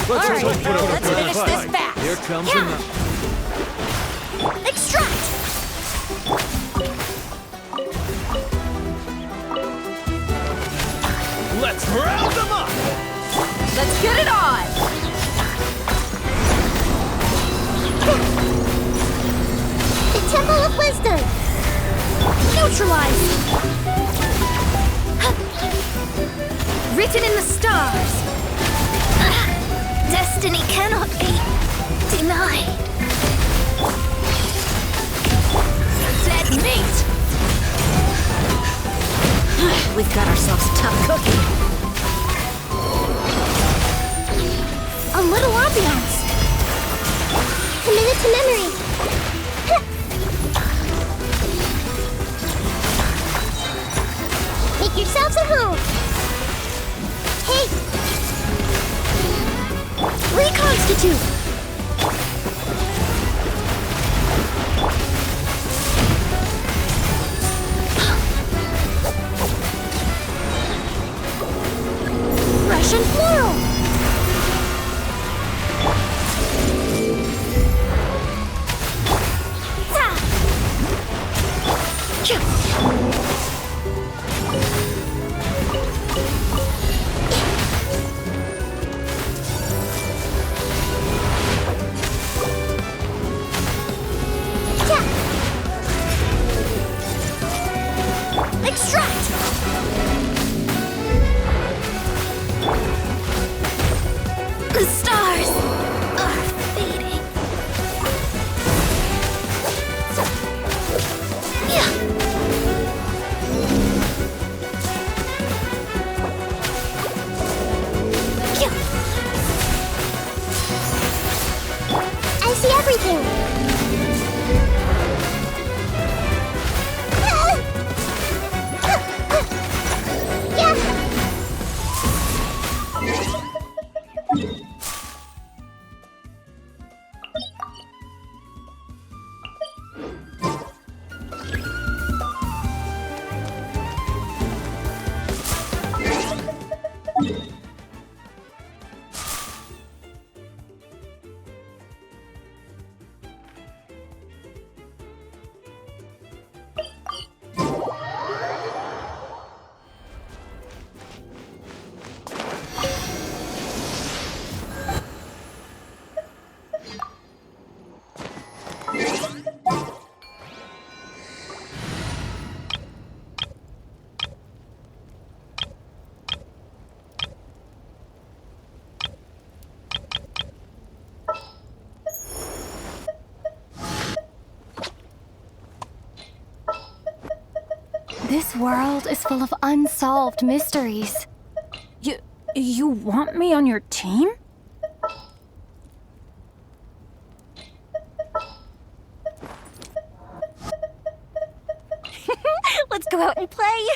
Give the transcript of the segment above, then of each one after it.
Let's finish this fast. Here comes another. Extract! Let's round them up! Let's get it on! The Temple of Wisdom! Neutralize! Written in the stars! Destiny cannot be denied. Dead meat! We've got ourselves a tough cookie. A little ambiance. Committed to memory. Make yourselves at home. Hey! Reconstitute! Russian floral! Extract! The stars are fading. I see everything. This world is full of unsolved mysteries. You want me on your team? Let's go out and play.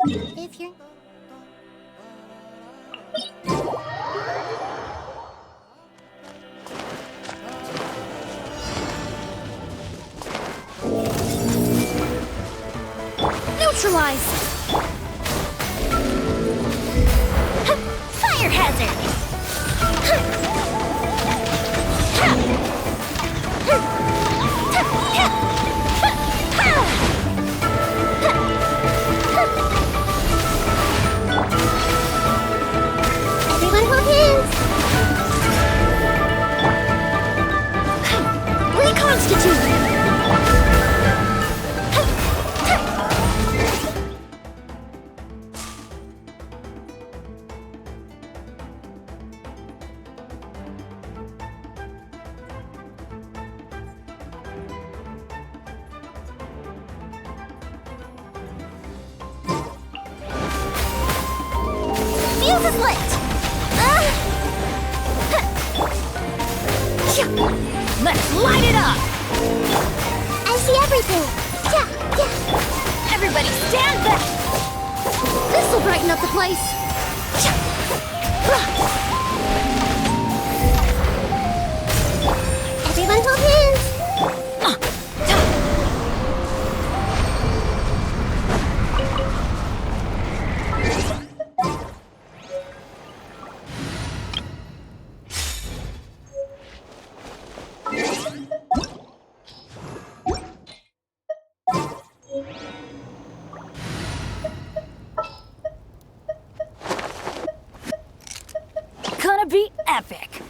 If you're... Neutralize! Fire hazard! Everyone hold hands! Reconstitute! Fuse is lit! Let's light it up! I see everything! Everybody stand back! This'll burn! brighten up the place. Everyone hold hands. Gonna be epic.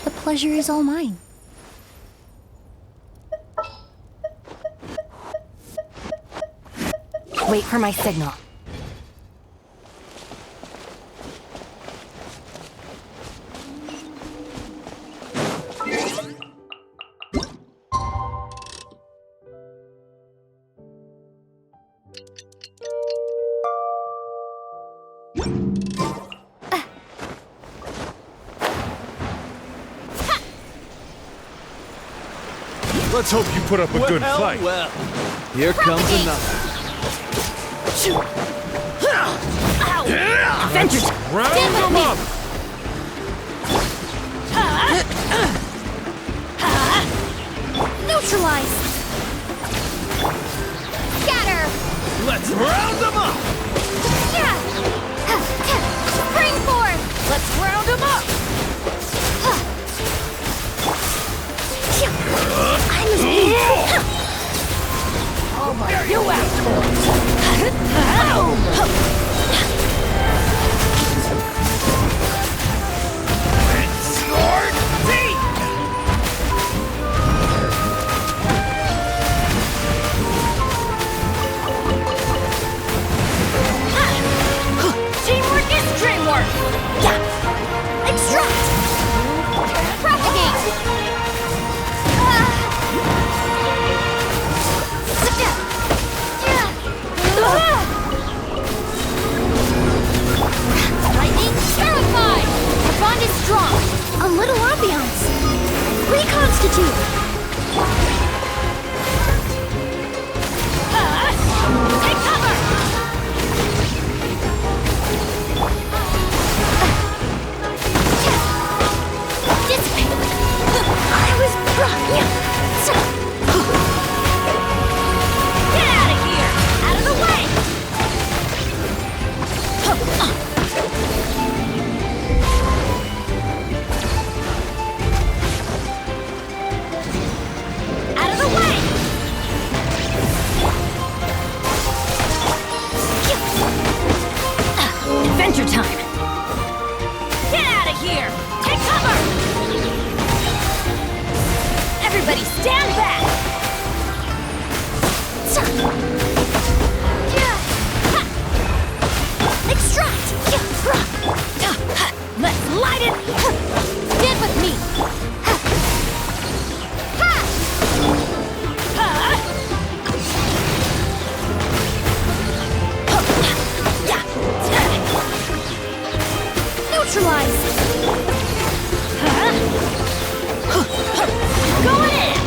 The pleasure is all mine. Wait for my signal. Let's hope you put up a good fight. Well, here comes another. Adventure Round them up! neutralize. Scatter. Let's round them up! Spring forth. Let's round them up. I must be. Oh my! You Teamwork is dreamwork. Yeah. Extract. Propagate. Lightning, terrified! The bond is strong. A little ambiance. Reconstitute. Take cover! Dissipate. I was Get out of here! Out of the way! Out of the way! Adventure time! Get out of here! Take cover! Everybody stand back! Extract! Let's light it! Get with me! Neutralize! Going in!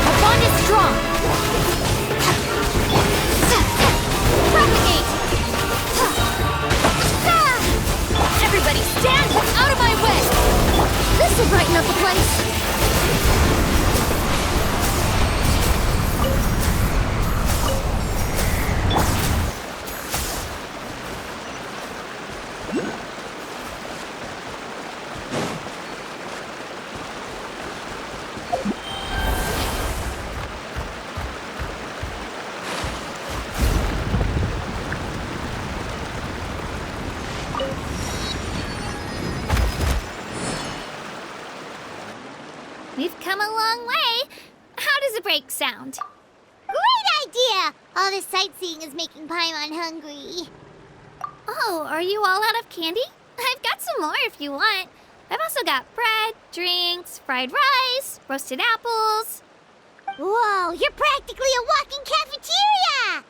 Our bond is strong! Propagate! Everybody stand out of my way! This will brighten up the place! We've come a long way. How does a break sound? Great idea! All this sightseeing is making Paimon hungry. Oh, are you all out of candy? I've got some more if you want. I've also got bread, drinks, fried rice, roasted apples. Whoa, you're practically a walking cafeteria!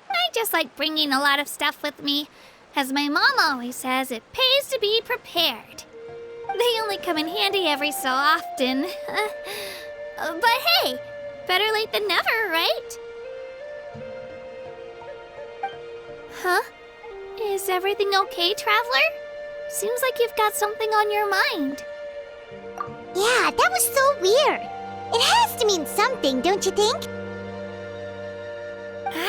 I just like bringing a lot of stuff with me. As my mom always says, it pays to be prepared. They only come in handy every so often. But hey, better late than never, right? Huh? Is everything okay, Traveler? Seems like you've got something on your mind. Yeah, that was so weird. It has to mean something, don't you think?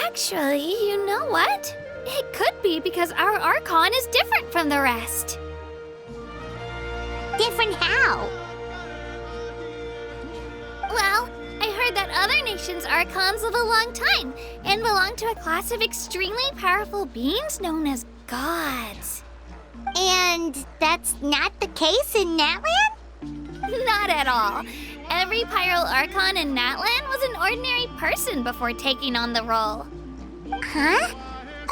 Actually, you know what? It could be because our archon is different from the rest. Different how? Well, I heard that other nations' archons live a long time and belong to a class of extremely powerful beings known as gods. And that's not the case in Natland? Not at all. Every Pyral Archon in Natland was an ordinary person before taking on the role. Huh?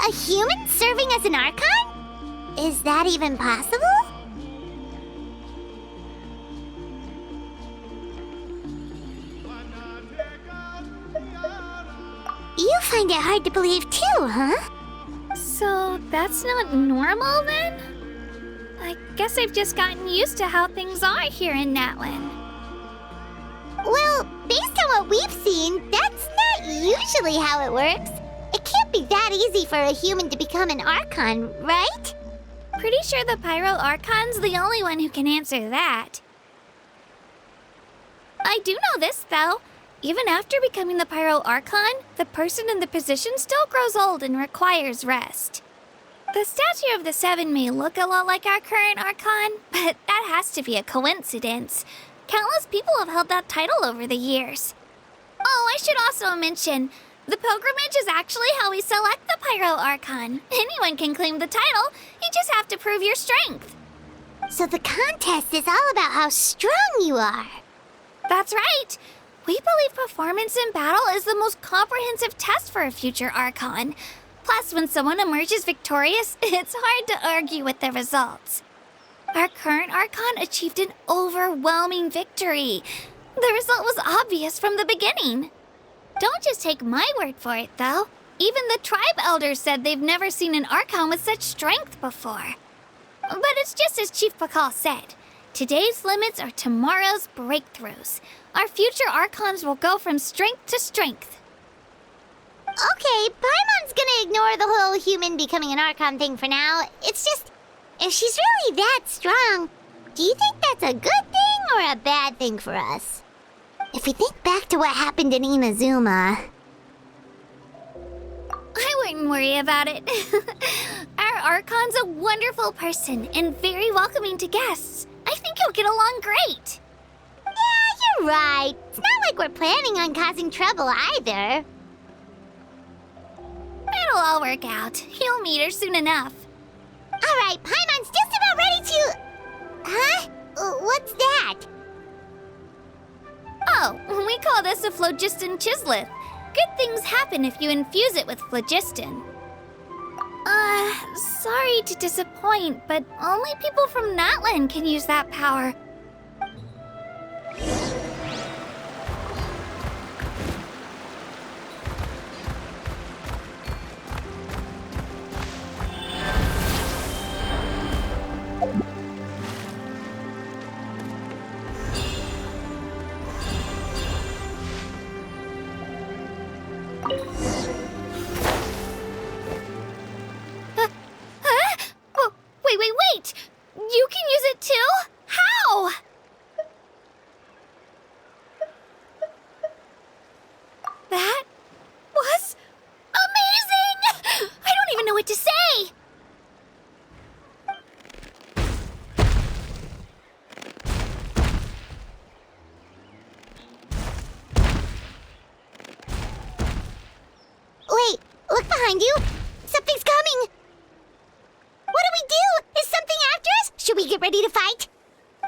A human serving as an Archon? Is that even possible? You find it hard to believe too, huh? So that's not normal then? I guess I've just gotten used to how things are here in Natland. Well, based on what we've seen, that's not usually how it works. It can't be that easy for a human to become an Archon, right? Pretty sure the Pyro Archon's the only one who can answer that. I do know this, though. Even after becoming the Pyro Archon, the person in the position still grows old and requires rest. The statue of the Seven may look a lot like our current Archon, but that has to be a coincidence. Countless people have held that title over the years. Oh, I should also mention, the pilgrimage is actually how we select the Pyro Archon. Anyone can claim the title, you just have to prove your strength. So the contest is all about how strong you are. That's right. We believe performance in battle is the most comprehensive test for a future Archon. Plus, when someone emerges victorious, it's hard to argue with the results. Our current Archon achieved an overwhelming victory. The result was obvious from the beginning. Don't just take my word for it, though. Even the tribe elders said they've never seen an Archon with such strength before. But it's just as Chief Pakal said. Today's limits are tomorrow's breakthroughs. Our future Archons will go from strength to strength. Okay, Paimon's gonna ignore the whole human becoming an Archon thing for now. It's just, if she's really that strong, do you think that's a good thing or a bad thing for us? If we think back to what happened in Inazuma... I wouldn't worry about it. Our Archon's a wonderful person and very welcoming to guests. I think he'll get along great. Yeah, you're right. It's not like we're planning on causing trouble either. It'll all work out. He'll meet her soon enough. All right, Paimon's just about ready to... Huh? What's that? Oh, we call this a phlogiston chisleth. Good things happen if you infuse it with phlogiston. Sorry to disappoint, but only people from Natland can use that power. Wait! You can use it too? How? That was amazing! I don't even know what to say! Wait, look behind you. Something's coming. What do we do? Is something after us? Should we get ready to fight?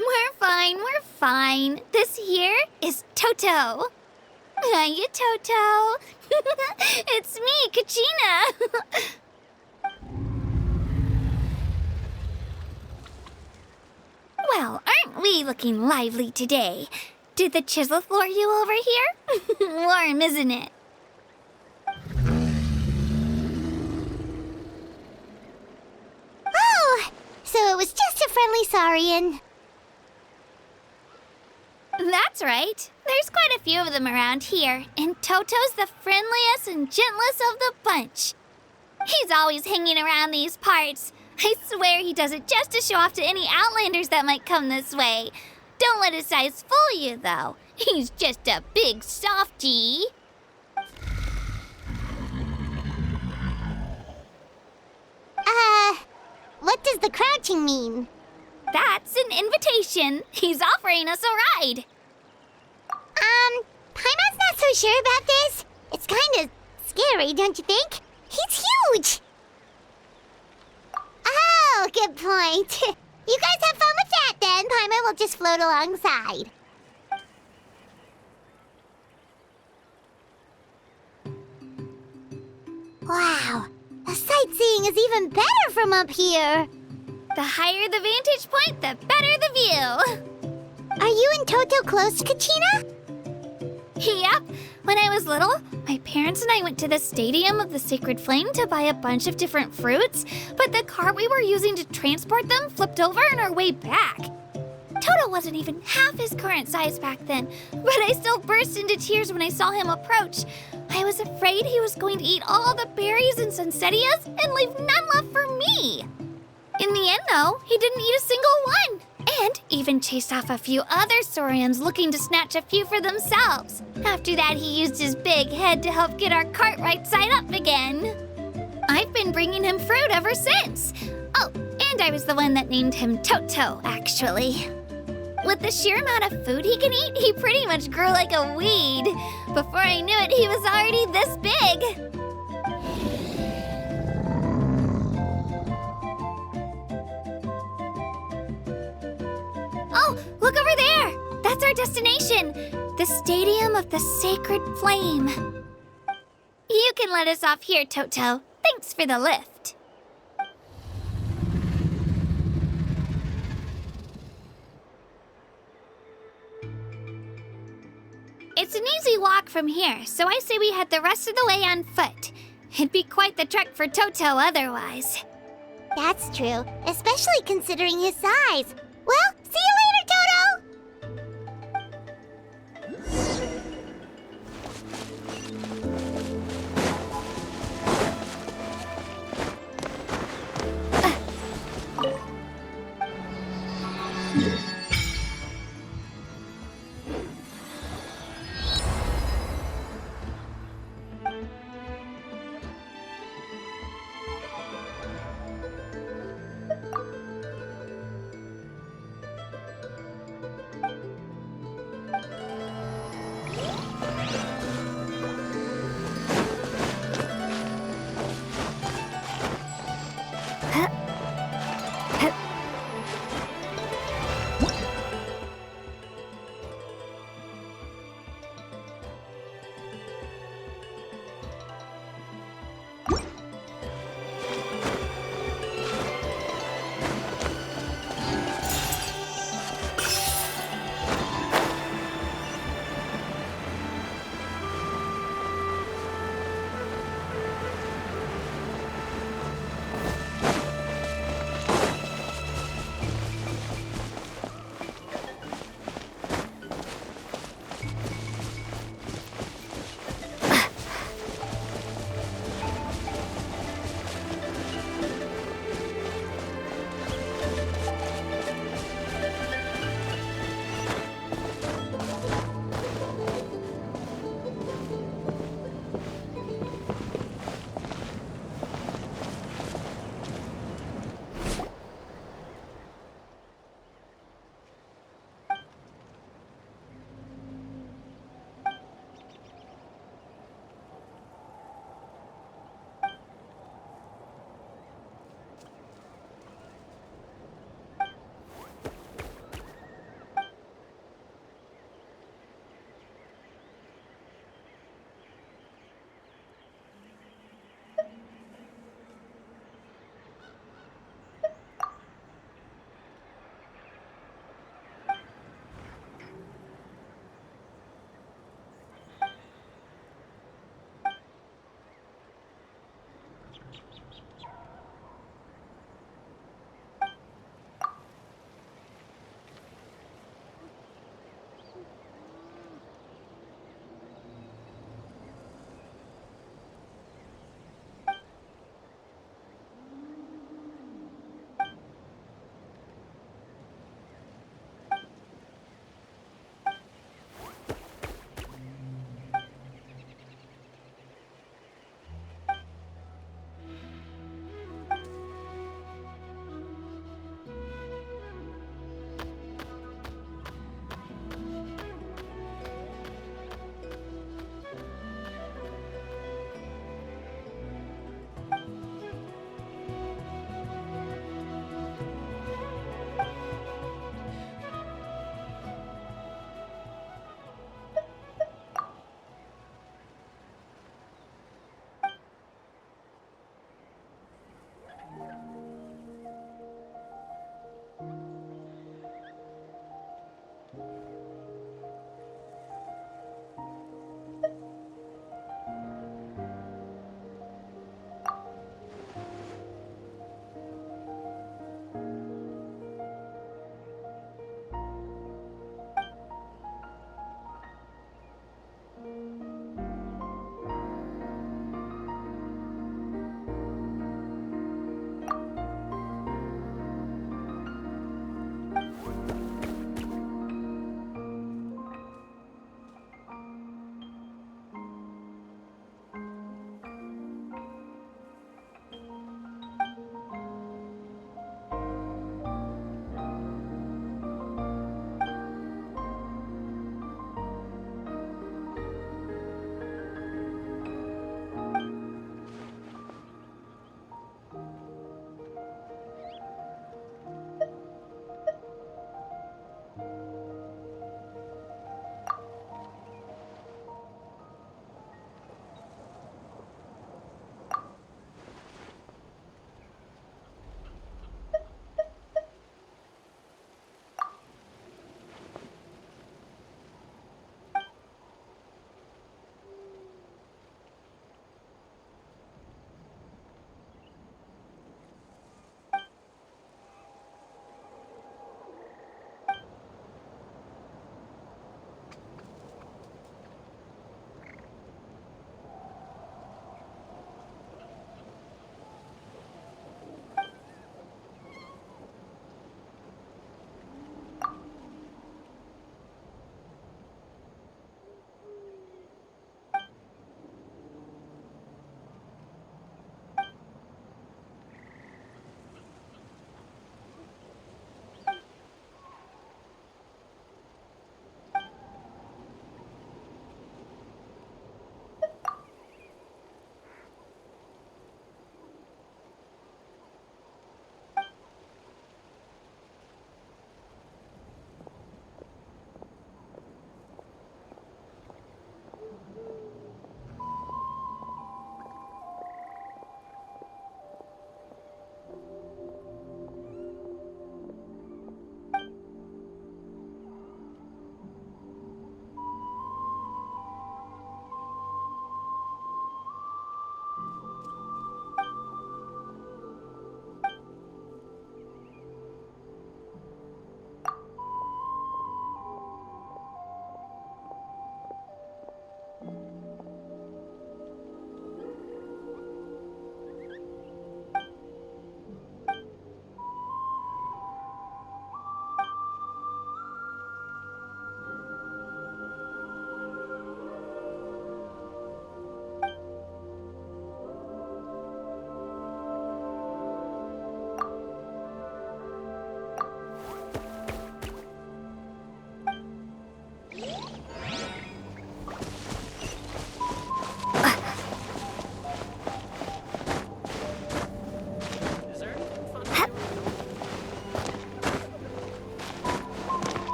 We're fine. This here is Toto. Hiya, Toto. It's me, Kachina. Well, aren't we looking lively today? Did the chisel lure you over here? Warm, isn't it? Oh, so it was just a friendly saurian. That's right. There's quite a few of them around here, and Toto's the friendliest and gentlest of the bunch. He's always hanging around these parts. I swear he does it just to show off to any outlanders that might come this way. Don't let his size fool you, though. He's just a big softie. What does the crouching mean? That's an invitation. He's offering us a ride. Paimon's not so sure about this. It's kind of scary, don't you think? He's huge! Oh, good point. You guys have fun with that then. Paimon will just float alongside. Wow, the sightseeing is even better from up here. The higher the vantage point, the better the view. Are you and Toto close, Kachina? Yep. When I was little, my parents and I went to the Stadium of the Sacred Flame to buy a bunch of different fruits, but the cart we were using to transport them flipped over on our way back. Toto wasn't even half his current size back then, but I still burst into tears when I saw him approach. I was afraid he was going to eat all the berries and sunsettias and leave none left for me. In the end, though, he didn't eat a single one, and even chased off a few other saurians looking to snatch a few for themselves. After that, he used his big head to help get our cart right side up again. I've been bringing him fruit ever since. Oh, and I was the one that named him Toto, actually. With the sheer amount of food he can eat, he pretty much grew like a weed. Before I knew it, he was already this big. Oh, look over there! That's our destination, the Stadium of the Sacred Flame. You can let us off here, Toto. Thanks for the lift. It's an easy walk from here, so I say we head the rest of the way on foot. It'd be quite the trek for Toto otherwise. That's true, especially considering his size. Well, see you later, Toto!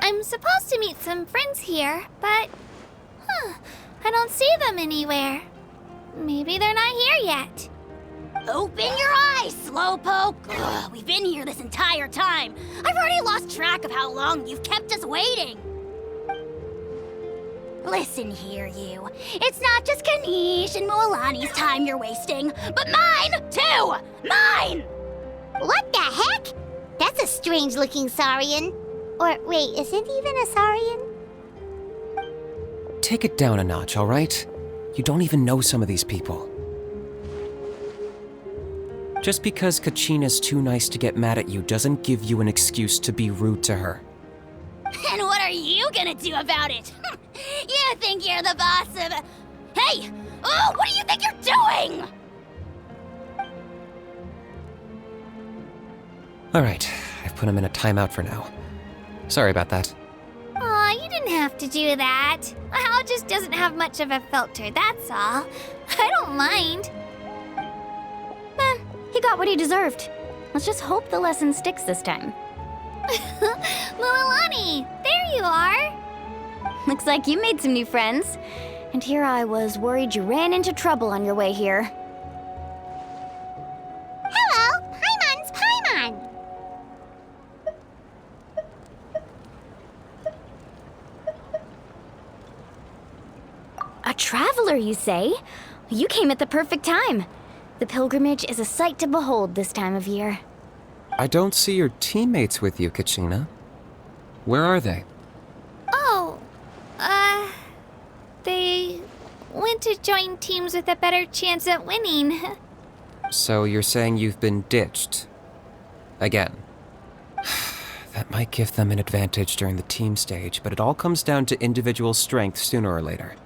I'm supposed to meet some friends here, but I don't see them anywhere. Maybe they're not here yet. Open your eyes, Slowpoke! Ugh, we've been here this entire time. I've already lost track of how long you've kept us waiting. Listen here, you. It's not just Kanish and Moalani's time you're wasting, but mine, too! Mine! What the heck? That's a strange-looking Saurian. Or, wait, is it even a Saurian? take it down a notch, alright? You don't even know some of these people. Just because Kachina's too nice to get mad at you doesn't give you an excuse to be rude to her. And what are you gonna do about it? You think you're the boss of... Hey! Oh, what do you think you're doing? Alright, I've put him in a timeout for now. Sorry about that. Aw, you didn't have to do that. Hal just doesn't have much of a filter, that's all. I don't mind. He got what he deserved. Let's just hope the lesson sticks this time. Mualani, there you are. Looks like you made some new friends. And here I was worried you ran into trouble on your way here. Hello, Paimon's Paimon. A traveler, you say? You came at the perfect time. The pilgrimage is a sight to behold this time of year. I don't see your teammates with you, Kachina. Where are they? Oh, they went to join teams with a better chance at winning. So you're saying you've been ditched? Again. That might give them an advantage during the team stage, but it all comes down to individual strength sooner or later.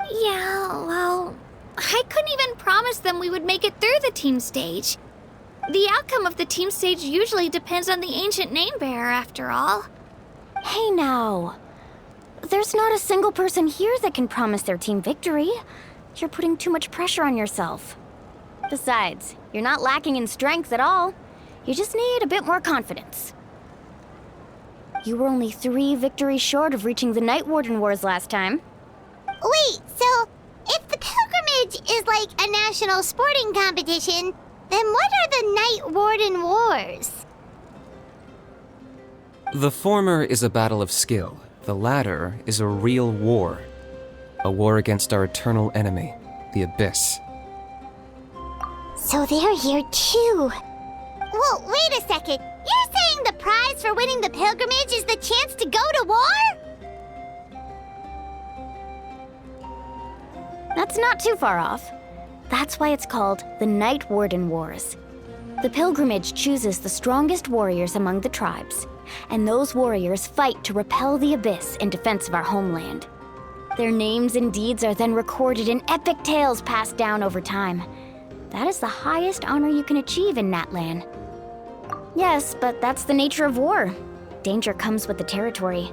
Yeah, well, I couldn't even promise them we would make it through the team stage. The outcome of the team stage usually depends on the ancient name bearer, after all. Hey now. There's not a single person here that can promise their team victory. You're putting too much pressure on yourself. Besides, you're not lacking in strength at all. You just need a bit more confidence. You were only 3 victories short of reaching the Night Warden Wars last time. Wait, so if the pilgrimage is like a national sporting competition, then what are the Night Warden Wars? The former is a battle of skill. The latter is a real war. A war against our eternal enemy, the Abyss. So they're here too. Well, wait a second. You're saying the prize for winning the pilgrimage is the chance to go to war? That's not too far off. That's why it's called the Night Warden Wars. The pilgrimage chooses the strongest warriors among the tribes, and those warriors fight to repel the Abyss in defense of our homeland. Their names and deeds are then recorded in epic tales passed down over time. That is the highest honor you can achieve in Natlan. Yes, but that's the nature of war. Danger comes with the territory.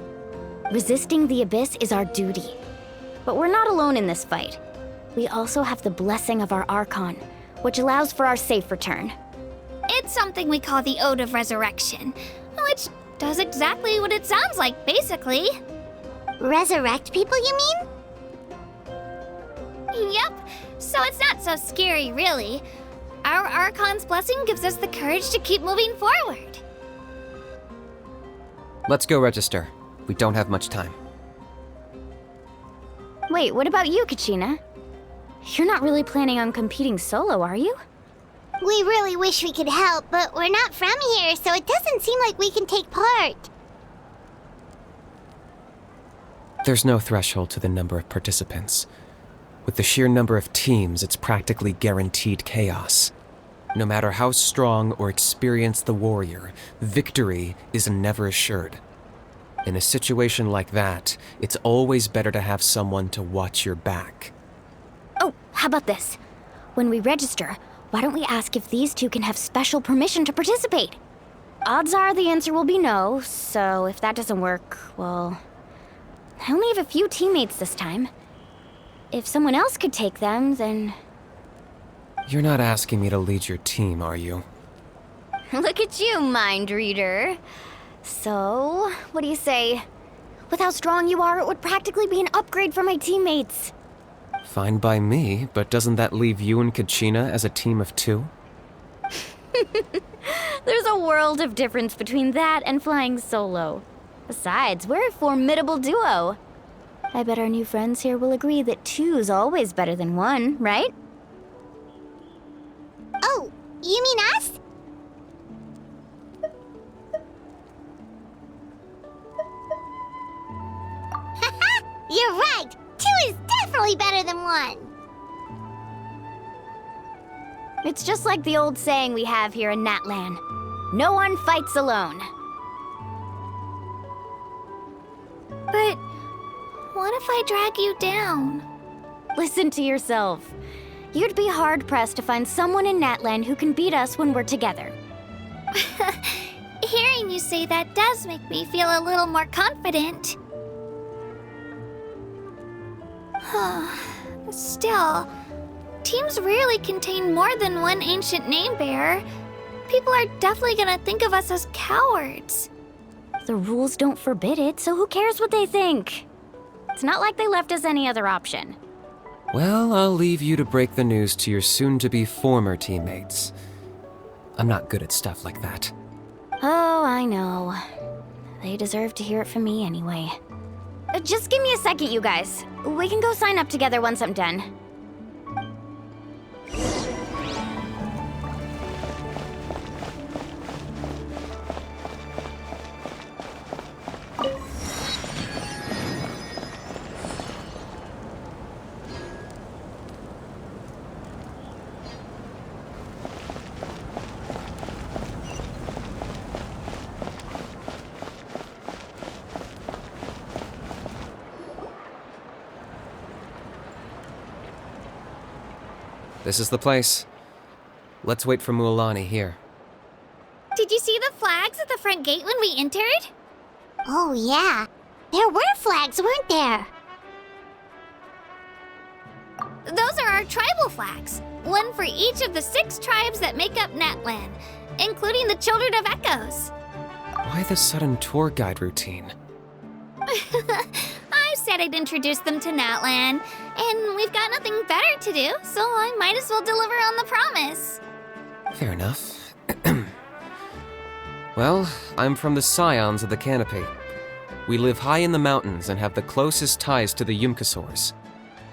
Resisting the Abyss is our duty. But we're not alone in this fight. We also have the blessing of our archon, which allows for our safe return. It's something we call the Ode of Resurrection, which does exactly what it sounds like, basically. Resurrect people, you mean? Yep, so it's not so scary, really. Our archon's blessing gives us the courage to keep moving forward. Let's go register. We don't have much time. Wait, what about you, Kachina? You're not really planning on competing solo, are you? We really wish we could help, but we're not from here, so it doesn't seem like we can take part. There's no threshold to the number of participants. With the sheer number of teams, it's practically guaranteed chaos. No matter how strong or experienced the warrior, victory is never assured. In a situation like that, it's always better to have someone to watch your back. Oh, how about this? When we register, why don't we ask if these two can have special permission to participate? Odds are the answer will be no, so if that doesn't work, well... I only have a few teammates this time. If someone else could take them, then... You're not asking me to lead your team, are you? Look at you, mind reader. So, what do you say? With how strong you are, it would practically be an upgrade for my teammates. Fine by me, but doesn't that leave you and Kachina as a team of 2? There's a world of difference between that and flying solo. Besides, we're a formidable duo. I bet our new friends here will agree that 2's always better than 1, right? Oh, you mean us? Haha, you're right. 2 definitely better than one. It's just like the old saying we have here in Natlan. No one fights alone. But what if I drag you down? Listen to yourself. You'd be hard-pressed to find someone in Natlan who can beat us when we're together. Hearing you say that does make me feel a little more confident. Still, teams rarely contain more than one ancient name bearer. People are definitely gonna think of us as cowards. The rules don't forbid it, so who cares what they think? It's not like they left us any other option. Well, I'll leave you to break the news to your soon-to-be former teammates. I'm not good at stuff like that. Oh, I know. They deserve to hear it from me anyway. Just give me a second, you guys. We can go sign up together once I'm done. This is the place. Let's wait for Mualani here. Did you see the flags at the front gate when we entered? Oh, yeah. There were flags, weren't there? Those are our tribal flags. One for each of the 6 tribes that make up Natlan, including the Children of Echoes. Why the sudden tour guide routine? I said I'd introduce them to Natlan, and we've got nothing better to do, so I might as well deliver on the promise. Fair enough. Well, I'm from the Scions of the Canopy. We live high in the mountains and have the closest ties to the Yumkasaurs.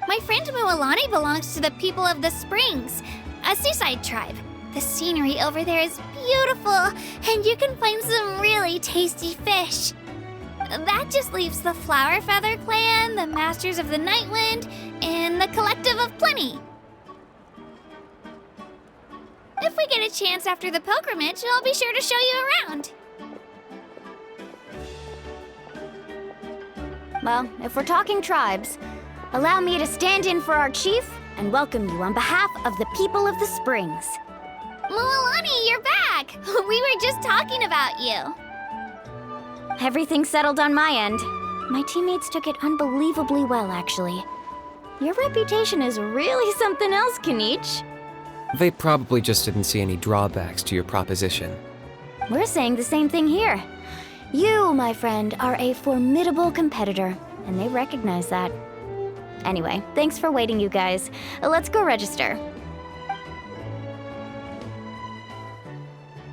My friend Mualani belongs to the people of the Springs, a seaside tribe. The scenery over there is beautiful, and you can find some really tasty fish. That just leaves the Flower Feather Clan, the Masters of the Nightwind, and the Collective of Plenty. If we get a chance after the pilgrimage, I'll be sure to show you around. Well, if we're talking tribes, allow me to stand in for our chief and welcome you on behalf of the people of the Springs. Mualani, you're back! We were just talking about you. Everything's settled on my end. My teammates took it unbelievably well, actually. Your reputation is really something else, Kanich. They probably just didn't see any drawbacks to your proposition. We're saying the same thing here. You, my friend, are a formidable competitor, and they recognize that. Anyway, thanks for waiting, you guys. Let's go register.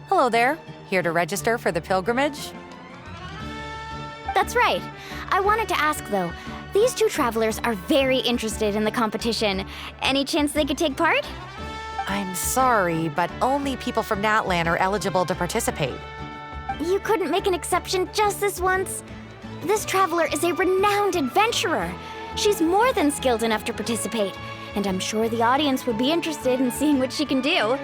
Hello there. Here to register for the pilgrimage? That's right. I wanted to ask, though. These 2 travelers are very interested in the competition. Any chance they could take part? I'm sorry, but only people from Natlan are eligible to participate. You couldn't make an exception just this once? This traveler is a renowned adventurer. She's more than skilled enough to participate, and I'm sure the audience would be interested in seeing what she can do.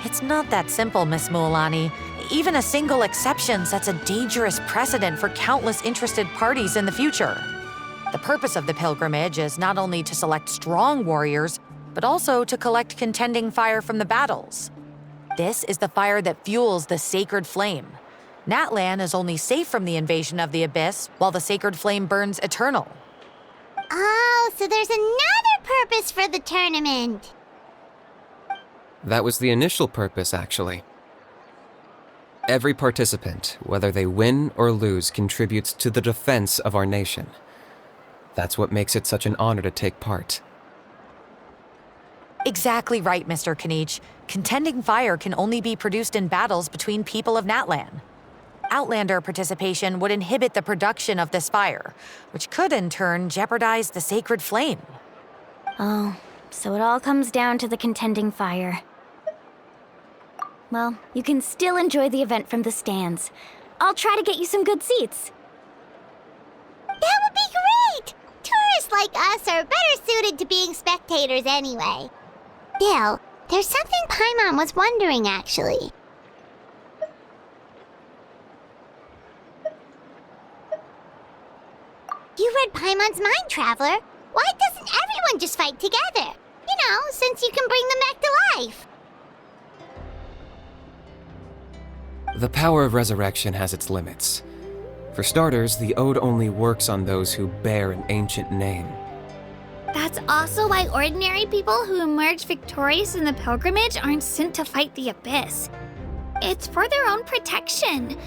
It's not that simple, Miss Mualani. Even a single exception sets a dangerous precedent for countless interested parties in the future. The purpose of the pilgrimage is not only to select strong warriors, but also to collect contending fire from the battles. This is the fire that fuels the sacred flame. Natlan is only safe from the invasion of the Abyss, while the sacred flame burns eternal. Oh, so there's another purpose for the tournament. That was the initial purpose, actually. Every participant, whether they win or lose, contributes to the defense of our nation. That's what makes it such an honor to take part. Exactly right, Mr. Kanich. Contending fire can only be produced in battles between people of Natlan. Outlander participation would inhibit the production of this fire, which could in turn jeopardize the sacred flame. Oh, so it all comes down to the contending fire. Well, you can still enjoy the event from the stands. I'll try to get you some good seats. That would be great! Tourists like us are better suited limited to being spectators anyway. Still, there's something Paimon was wondering, actually. You read Paimon's mind, Traveler. Why doesn't everyone just fight together? You know, since you can bring them back to life. The power of resurrection has its limits. For starters, the Ode only works on those who bear an ancient name. That's also why ordinary people who emerge victorious in the pilgrimage aren't sent to fight the Abyss. It's for their own protection.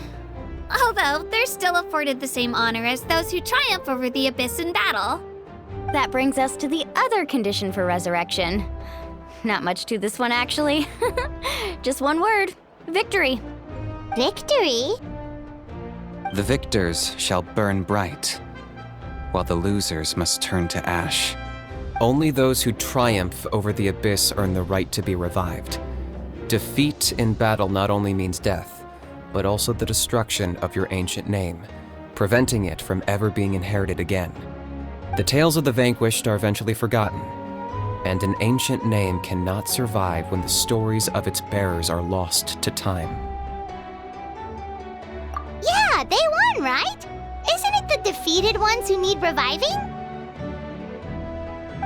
Although, they're still afforded the same honor as those who triumph over the Abyss in battle. That brings us to the other condition for resurrection. Not much to this one, actually. Just one word: victory. Victory? The victors shall burn bright, while the losers must turn to ash. Only those who triumph over the Abyss earn the right to be revived. Defeat in battle not only means death, but also the destruction of your ancient name, preventing it from ever being inherited again. The tales of the vanquished are eventually forgotten, and an ancient name cannot survive when the stories of its bearers are lost to time. Yeah, they won, right? Isn't it the defeated ones who need reviving?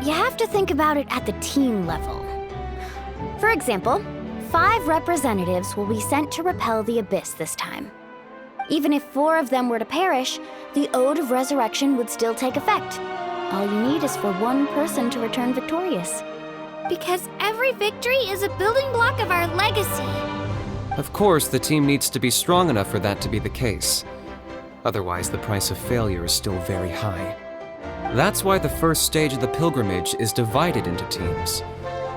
You have to think about it at the team level. For example, 5 representatives will be sent to repel the Abyss this time. Even if 4 of them were to perish, the Ode of Resurrection would still take effect. All you need is for 1 person to return victorious. Because every victory is a building block of our legacy. Of course, the team needs to be strong enough for that to be the case. Otherwise, the price of failure is still very high. That's why the first stage of the pilgrimage is divided into teams,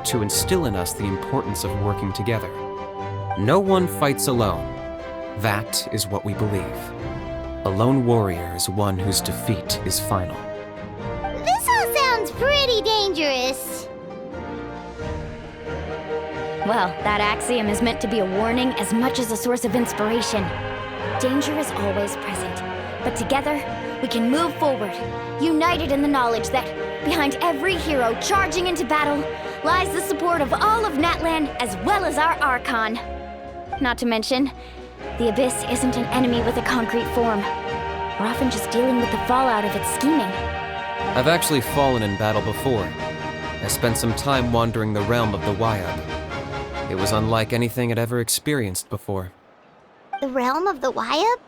to instill in us the importance of working together. No one fights alone. That is what we believe. A lone warrior is one whose defeat is final. This all sounds pretty dangerous. Well, that axiom is meant to be a warning as much as a source of inspiration. Danger is always present, but together, we can move forward, united in the knowledge that behind every hero charging into battle lies the support of all of Natlan as well as our Archon. Not to mention, the Abyss isn't an enemy with a concrete form. We're often just dealing with the fallout of its scheming. I've actually fallen in battle before. I spent some time wandering the realm of the Wyab. It was unlike anything I'd ever experienced before. The realm of the Wyab?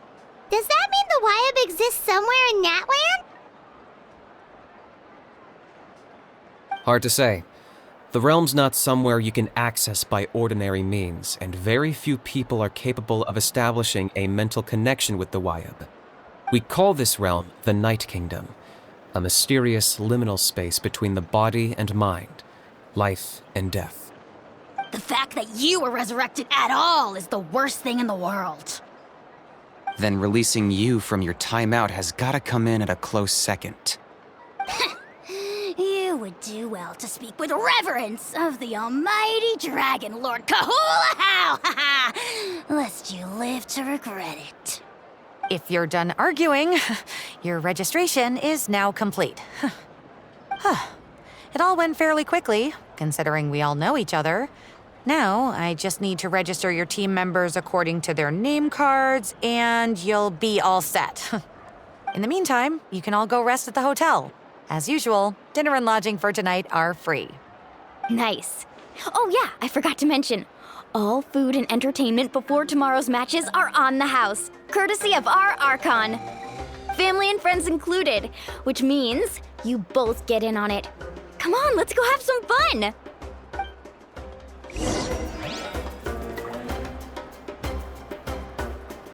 Does that mean the Wyab exists somewhere in Natlan? Hard to say. The realm's not somewhere you can access by ordinary means, and very few people are capable of establishing a mental connection with the Wyab. We call this realm the Night Kingdom, a mysterious liminal space between the body and mind, life and death. The fact that you were resurrected at all is the worst thing in the world. Then releasing you from your timeout has gotta come in at a close second. You would do well to speak with reverence of the almighty Dragon Lord Kahula-How! Lest you live to regret it. If you're done arguing, your registration is now complete. It all went fairly quickly, considering we all know each other. Now, I just need to register your team members according to their name cards, and you'll be all set. In the meantime, you can all go rest at the hotel. As usual, dinner and lodging for tonight are free. Nice. Oh yeah, I forgot to mention. All food and entertainment before tomorrow's matches are on the house, courtesy of our Archon. Family and friends included, which means you both get in on it. Come on, let's go have some fun!